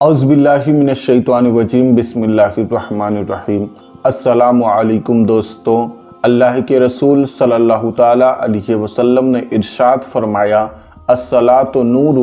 اعوذ باللہ من الشیطان الرجیم بسم اللہ الرحمن الرحیم۔ السلام علیکم دوستو، اللہ کے رسول صلی اللہ تعالیٰ علیہ وسلم نے ارشاد فرمایا، الصلاۃ نور،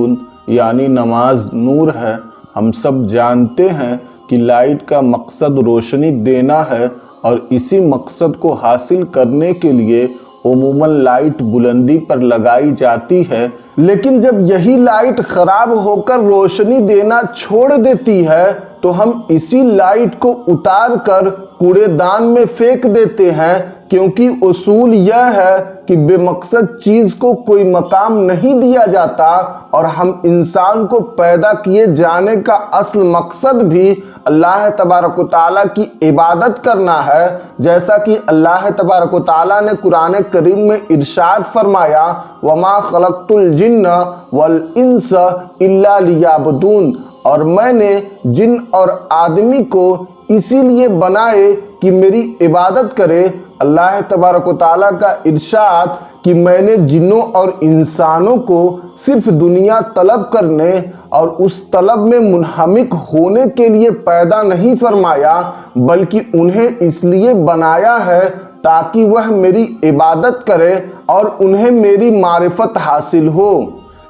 یعنی نماز نور ہے۔ ہم سب جانتے ہیں کہ لائٹ کا مقصد روشنی دینا ہے، اور اسی مقصد کو حاصل کرنے کے لیے عموماً لائٹ بلندی پر لگائی جاتی ہے، لیکن جب یہی لائٹ خراب ہو کر روشنی دینا چھوڑ دیتی ہے تو ہم اسی لائٹ کو اتار کر کوڑے دان میں پھینک دیتے ہیں، کیونکہ اصول یہ ہے کہ بے مقصد چیز کو کوئی مقام نہیں دیا جاتا، اور ہم انسان کو پیدا کیے جانے کا اصل مقصد بھی اللہ تبارک و تعالیٰ کی عبادت کرنا ہے، جیسا کہ اللہ تبارک و تعالیٰ نے قرآن کریم میں ارشاد فرمایا، وَمَا خَلَقْتُ الْجِنَّ وَالْإِنسَ إِلَّا لِيَعْبُدُونَ، اور میں نے جن اور آدمی کو اسی لیے بنائے کہ میری عبادت کرے۔ اللہ تبارک و تعالیٰ کا ارشاد کہ میں نے جنوں اور انسانوں کو صرف دنیا طلب کرنے اور اس طلب میں منہمک ہونے کے لیے پیدا نہیں فرمایا، بلکہ انہیں اس لیے بنایا ہے تاکہ وہ میری عبادت کرے اور انہیں میری معرفت حاصل ہو۔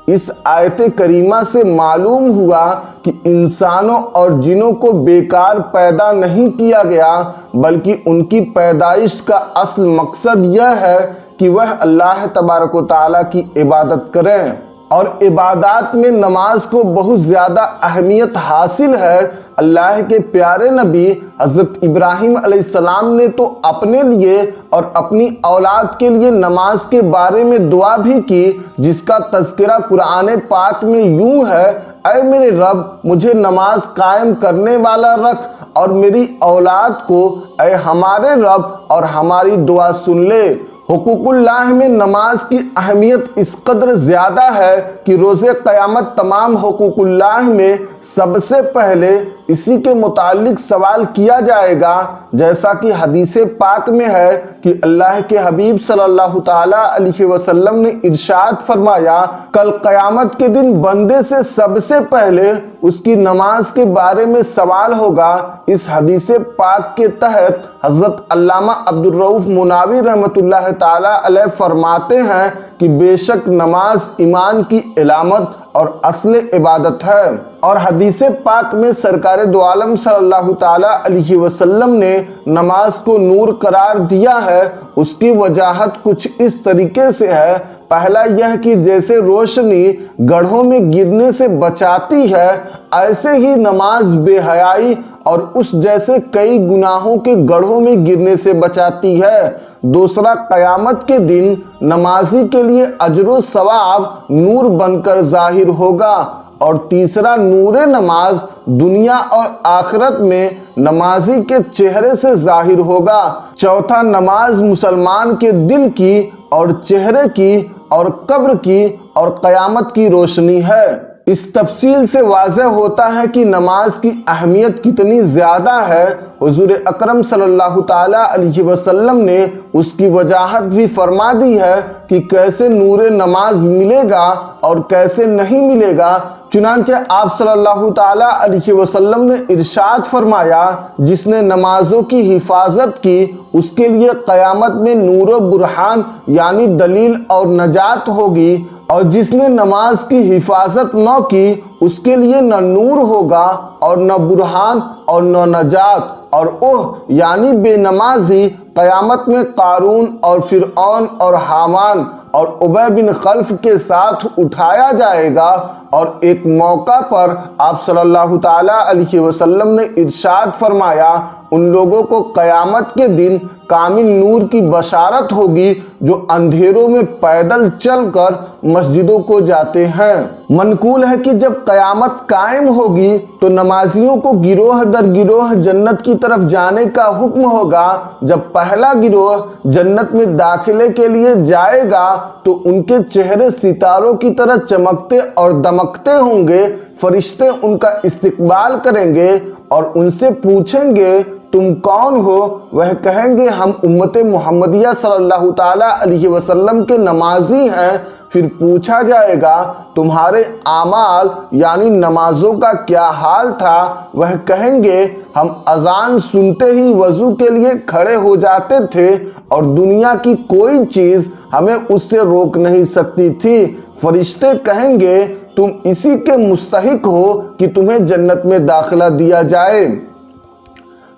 اس آیت کریمہ سے معلوم ہوا کہ انسانوں اور جنوں کو بیکار پیدا نہیں کیا گیا، بلکہ ان کی پیدائش کا اصل مقصد یہ ہے کہ وہ اللہ تبارک و تعالیٰ کی عبادت کریں، اور عبادات میں نماز کو بہت زیادہ اہمیت حاصل ہے۔ اللہ کے پیارے نبی حضرت ابراہیم علیہ السلام نے تو اپنے لیے اور اپنی اولاد کے لیے نماز کے بارے میں دعا بھی کی، جس کا تذکرہ قرآن پاک میں یوں ہے، اے میرے رب مجھے نماز قائم کرنے والا رکھ، اور میری اولاد کو اے ہمارے رب اور ہماری دعا سن لے۔ حقوق اللہ میں نماز کی اہمیت اس قدر زیادہ ہے کہ روز قیامت تمام حقوق اللہ میں سب سے پہلے اسی کے متعلق سوال کیا جائے گا، جیسا کہ حدیث پاک میں ہے کہ اللہ کے حبیب صلی اللہ تعالیٰ علیہ وسلم نے ارشاد فرمایا، کل قیامت کے دن بندے سے سب سے پہلے اس کی نماز کے بارے میں سوال ہوگا۔ اس حدیث پاک کے تحت حضرت علامہ عبدالرؤف مناوی رحمۃ اللہ تعالیٰ علیہ فرماتے ہیں کہ بے شک نماز ایمان کی علامت اور اصل عبادت ہے، اور حدیث پاک میں سرکار دو عالم صلی اللہ تعالیٰ علیہ وسلم نے نماز کو نور قرار دیا ہے۔ اس کی وجاہت کچھ اس طریقے سے ہے، پہلا یہ کہ جیسے روشنی گڑھوں میں گرنے سے بچاتی ہے، ایسے ہی نماز بے حیائی اور اس جیسے کئی گناہوں کے گڑھوں میں گرنے سے بچاتی ہے۔ دوسرا، قیامت کے دن نمازی کے لیے اجر و ثواب نور بن کر ظاہر ہوگا۔ اور تیسرا، نور نماز دنیا اور آخرت میں نمازی کے چہرے سے ظاہر ہوگا۔ چوتھا، نماز مسلمان کے دل کی اور چہرے کی اور قبر کی اور قیامت کی روشنی ہے۔ اس تفصیل سے واضح ہوتا ہے کہ نماز کی اہمیت کتنی زیادہ ہے۔ حضور اکرم صلی اللہ تعالیٰ علیہ وسلم نے اس کی وضاحت بھی فرما دی ہے کہ کیسے نور نماز ملے گا اور کیسے نہیں ملے گا۔ چنانچہ آپ صلی اللہ تعالیٰ علیہ وسلم نے ارشاد فرمایا، جس نے نمازوں کی حفاظت کی اس کے لیے قیامت میں نور و برہان یعنی دلیل اور نجات ہوگی، اور جس نے نماز کی حفاظت نہ کی اس کے لیے نہ نور ہوگا اور نہ برہان اور نہ نجات، اور یعنی بے نمازی قیامت میں قارون اور فرعون اور حامان اور ابی بن خلف کے ساتھ اٹھایا جائے گا۔ اور ایک موقع پر آپ صلی اللہ تعالیٰ علیہ وسلم نے ارشاد فرمایا، ان لوگوں کو قیامت کے دن کامل نور کی بشارت ہوگی جو اندھیروں میں پیدل چل کر مسجدوں کو جاتے ہیں۔ منقول ہے کہ جب قیامت قائم ہوگی تو نمازیوں کو گروہ در گروہ جنت کی طرف جانے کا حکم ہوگا۔ جب پہلا گروہ جنت میں داخلے کے لیے جائے گا تو ان کے چہرے ستاروں کی طرح چمکتے اور دمکتے ہوں گے۔ فرشتے ان کا استقبال کریں گے اور ان سے پوچھیں گے، تم کون ہو؟ وہ کہیں گے ہم امت محمدیہ صلی اللہ تعالیٰ علیہ وسلم کے نمازی ہیں۔ پھر پوچھا جائے گا تمہارے اعمال یعنی نمازوں کا کیا حال تھا؟ وہ کہیں گے ہم اذان سنتے ہی وضو کے لیے کھڑے ہو جاتے تھے اور دنیا کی کوئی چیز ہمیں اس سے روک نہیں سکتی تھی۔ فرشتے کہیں گے تم اسی کے مستحق ہو کہ تمہیں جنت میں داخلہ دیا جائے۔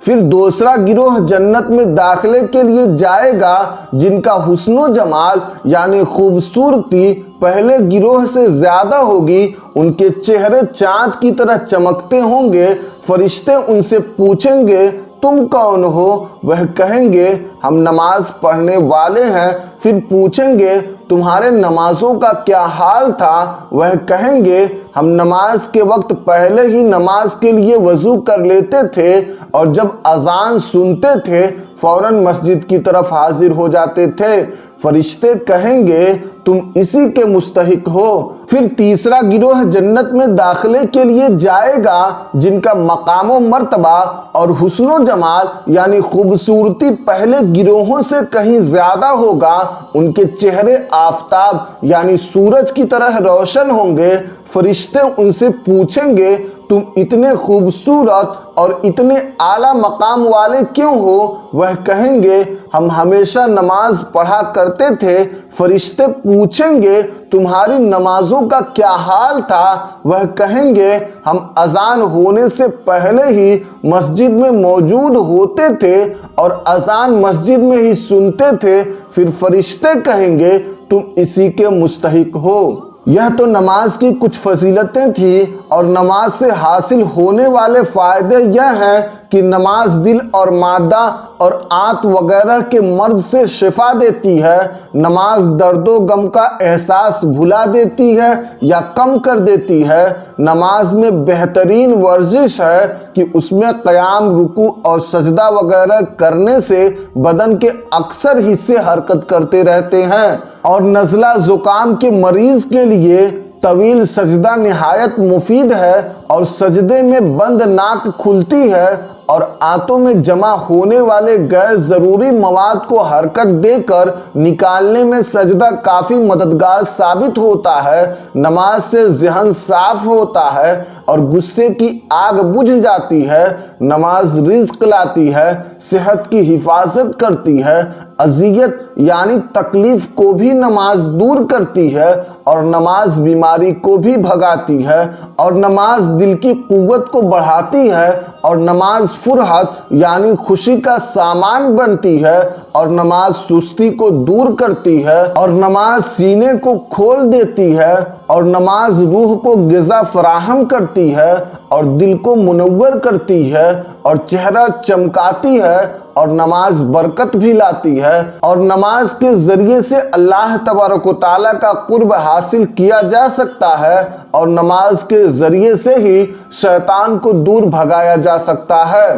پھر دوسرا گروہ جنت میں داخلے کے لیے جائے گا جن کا حسن و جمال یعنی خوبصورتی پہلے گروہ سے زیادہ ہوگی، ان کے چہرے چاند کی طرح چمکتے ہوں گے۔ فرشتے ان سے پوچھیں گے تم کون ہو؟ وہ کہیں گے ہم نماز پڑھنے والے ہیں۔ پھر پوچھیں گے تمہارے نمازوں کا کیا حال تھا؟ وہ کہیں گے ہم نماز کے وقت پہلے ہی نماز کے لیے وضو کر لیتے تھے اور جب اذان سنتے تھے فوراً مسجد کی طرف حاضر ہو جاتے تھے۔ فرشتے کہیں گے تم اسی کے مستحق ہو۔ پھر تیسرا گروہ جنت میں داخلے کے لیے جائے گا جن کا مقام و مرتبہ اور حسن و جمال یعنی خوبصورتی پہلے گروہوں سے کہیں زیادہ ہوگا، ان کے چہرے آفتاب یعنی سورج کی طرح روشن ہوں گے۔ فرشتے ان سے پوچھیں گے تم اتنے خوبصورت اور اتنے اعلیٰ مقام والے کیوں ہو؟ وہ کہیں گے ہم ہمیشہ نماز پڑھا کرتے تھے۔ فرشتے پوچھیں گے تمہاری نمازوں کا کیا حال تھا؟ وہ کہیں گے ہم اذان ہونے سے پہلے ہی مسجد میں موجود ہوتے تھے اور اذان مسجد میں ہی سنتے تھے۔ پھر فرشتے کہیں گے تم اسی کے مستحق ہو۔ یہ تو نماز کی کچھ فضیلتیں تھیں، اور نماز سے حاصل ہونے والے فائدے یہ ہیں کہ نماز دل اور معدہ اور آنت وغیرہ کے مرض سے شفا دیتی ہے۔ نماز درد و غم کا احساس بھلا دیتی ہے یا کم کر دیتی ہے۔ نماز میں بہترین ورزش ہے کہ اس میں قیام، رکوع اور سجدہ وغیرہ کرنے سے بدن کے اکثر حصے حرکت کرتے رہتے ہیں، اور نزلہ زکام کے مریض کے لیے طویل سجدہ نہایت مفید ہے، اور سجدے میں بند ناک کھلتی ہے اور آنتوں میں جمع ہونے والے غیر ضروری مواد کو حرکت دے کر نکالنے میں سجدہ کافی مددگار ثابت ہوتا ہے۔ نماز سے ذہن صاف ہوتا ہے اور غصے کی آگ بجھ جاتی ہے۔ نماز رزق لاتی ہے، صحت کی حفاظت کرتی ہے، اذیت یعنی تکلیف کو بھی نماز دور کرتی ہے، اور نماز بیماری کو بھی بھگاتی ہے، اور نماز دل کی قوت کو بڑھاتی ہے، اور نماز فرحت یعنی خوشی کا سامان بنتی ہے، اور نماز سستی کو دور کرتی ہے، اور نماز سینے کو کھول دیتی ہے، اور نماز روح کو غذا فراہم کرتی ہے اور دل کو منور کرتی ہے اور چہرہ چمکاتی ہے، اور نماز برکت بھی لاتی ہے، اور نماز کے ذریعے سے اللہ تبارک و تعالیٰ کا قرب حاصل کیا جا سکتا ہے، اور نماز کے ذریعے سے ہی شیطان کو دور بھگایا جا سکتا ہے۔